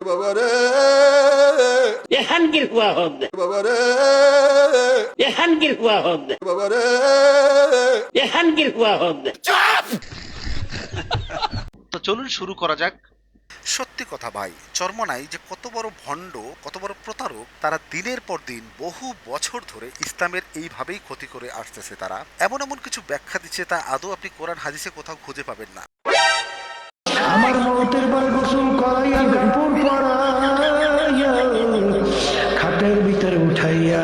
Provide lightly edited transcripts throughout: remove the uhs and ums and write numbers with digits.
বাবারে এখানকার হুয়া হদ বাবারে এখানকার হুয়া হদ বাবারে এখানকার হুয়া হদ। তো চলুন শুরু করা যাক। সত্যি কথা ভাই, চরমনাই যে কত বড় ভণ্ড, কত বড় প্রতারক, তারা দিনের পর দিন বহু বছর ধরে ইসলামের এইভাবেই ক্ষতি করে আসতেছে। তারা এমন এমন কিছু ব্যাখ্যা দিচ্ছে তা আদৌ আপনি কোরআন হাদিসে কোথাও খুঁজে পাবেন না। আমার মতের বার গোসল করাইয়া কাপড় পরাইয়া খাটের ভিতরে উঠাইয়া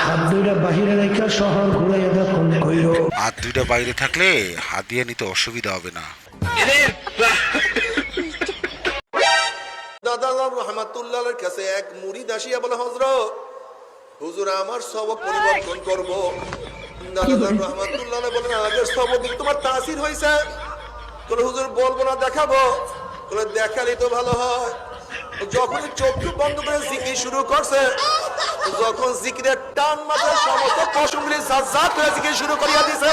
হাত দুইটা বাহিরে রেখা শহর ঘুরাইয়া যখন কইর হাত দুইটা বাইরে থাকলে হাত দিয়ে নিতে অসুবিধা হবে না। দাদা রহমাতুল্লাহর কাছে এক মুরিদ আসিয়া বলে, হযরত হুজুর আমার সবক পরিবর্তন করব। দাদা রহমাতুল্লাহ বলেন, আগের সবক তোমার তাসির হয়েছে? বলে হুজুর বলবো না, দেখাবো। বলে দেখালে তো ভালো হয়। যখন চোখ বন্ধ করে জিকির শুরু করছে, যখন জিকিরের টান মাথায় সমস্ত পশমগুলি জাত করে জিকির শুরু করিয়া দিছে।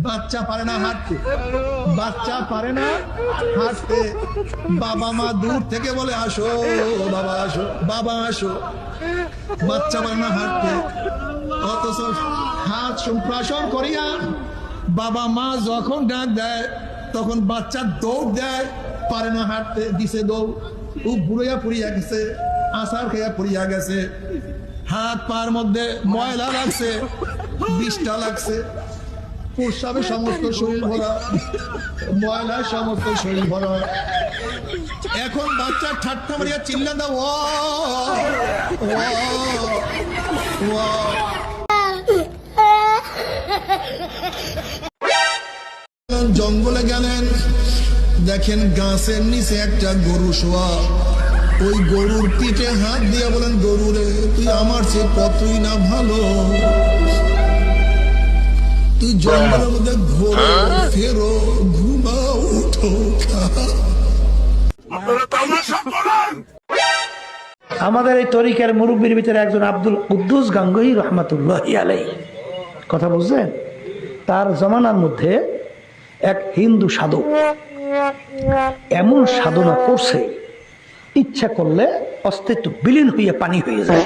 বাচ্চা পারে না হাঁটতে, বাচ্চা পারে না হাঁটতে, বাবা মা দূর থেকে বলে আসো বাবা আসো, বাবা আসো। বাচ্চা পারে না হাঁটতে, অথচ হাত সম্প্রাসন করিয়া বাবা মা যখন ডাক দেয় তখন বাচ্চা দৌড় দেয়। পারে না হাঁটতে, দিছে দৌড়। ও বুড়িয়া পুড়িয়া গেছে, আষাঢ় খেয়া পুড়িয়া গেছে, হাত পার মধ্যে ময়লা লাগছে, বিষটা লাগছে, প্রস্রাবে সমস্ত শরীর ভরা, ময়লায় সমস্ত শরীর ভরা। এখন বাচ্চা ঠাট্টা মারিয়া চিল্লা দাও, জঙ্গলে গেলেন, দেখেন গাছের নিচে একটা গরু শোয়া। ওই গরুর পিঠে হাত দিয়ে বলেন, গরুরে তুই আমার চেয়ে কতই না ভালো, তুই জঙ্গলের মধ্যে ঘোরো ফেরো ঘুমাও উঠো। আমাদের এই তরিকার মুরব্বীর ভিতরে একজন আব্দুল কুদ্দুস গাঙ্গুহি রহমাতুল্লাহি আলাইহি, কথা বুঝছেন? তার জমানার মধ্যে এক হিন্দু সাধক এমন সাধনা করছে, ইচ্ছা করলে অস্তিত্ব বিলীন হইয়া পানি হয়ে যায়,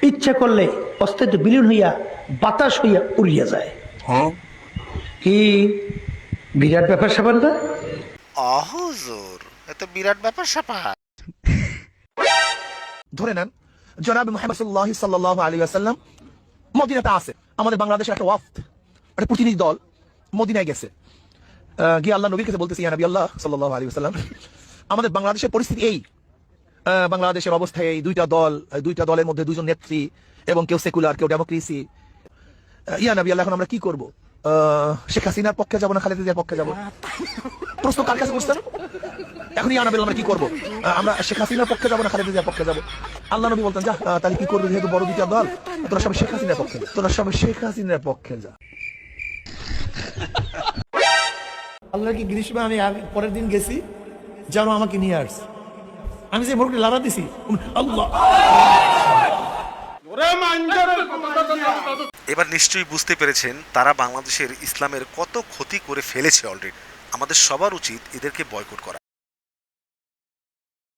ইচ্ছা করলে অস্তিত্ব বিলীন হইয়া বাতাস হইয়া উড়িয়া যায়। কি বিরাট ব্যাপার স্যাপার না? হুজুর, এত বিরাট ব্যাপার স্যাপার। ধরে নেন জনাব মুহাম্মদ সাল্লাল্লাহু আলাইহি ওয়াসাল্লাম মদিনাতে আছে, আমাদের বাংলাদেশের একটা ওয়াফদ, একটা প্রতিনিধি দল মদিনায় গেছে, গিয়ে আল্লাহ নবীর কাছে বলতেছে, ইয়া নবী আল্লাহ সাল্লাল্লাহু আলাইহি ওয়াসাল্লাম, আমাদের বাংলাদেশের পরিস্থিতি এই, বাংলাদেশের অবস্থায় এই দুইটা দলের মধ্যে দুজন নেত্রী এবং কেউ সেকুলার কেউ ডেমোক্রেসি। ইয়া নবী আল্লাহ, এখন আমরা কি করব? শেখ হাসিনার পক্ষে যাবো না খালেদা জিয়ার পক্ষে যাবো? প্রশ্ন কার কাছে করছেন? এখন ইয়া নবী আমরা কি করব? আমরা শেখ হাসিনার পক্ষে যাবো না খালেদা জিয়ার পক্ষে যাবো? আল্লাহ নবী বলতেন, যা তাহলে কি করবে, যেহেতু বড় দুইটা দল, তোরা সবাই শেখ হাসিনার পক্ষে যা, তোরা সবাই শেখ হাসিনার পক্ষে যা। আল্লাহ কি গ্রীষ্মে আমি পরের দিন গেছি, যেন আমাকে নিয়ে আসছে, আমি যে মোরগটি লাড়া দিছি, আল্লাহ। এবার নিশ্চয়ই বুঝতে পেরেছেন তারা বাংলাদেশের ইসলামের কত ক্ষতি করে ফেলেছে অলরেডি। আমাদের সবার উচিত এদেরকে বয়কট করা।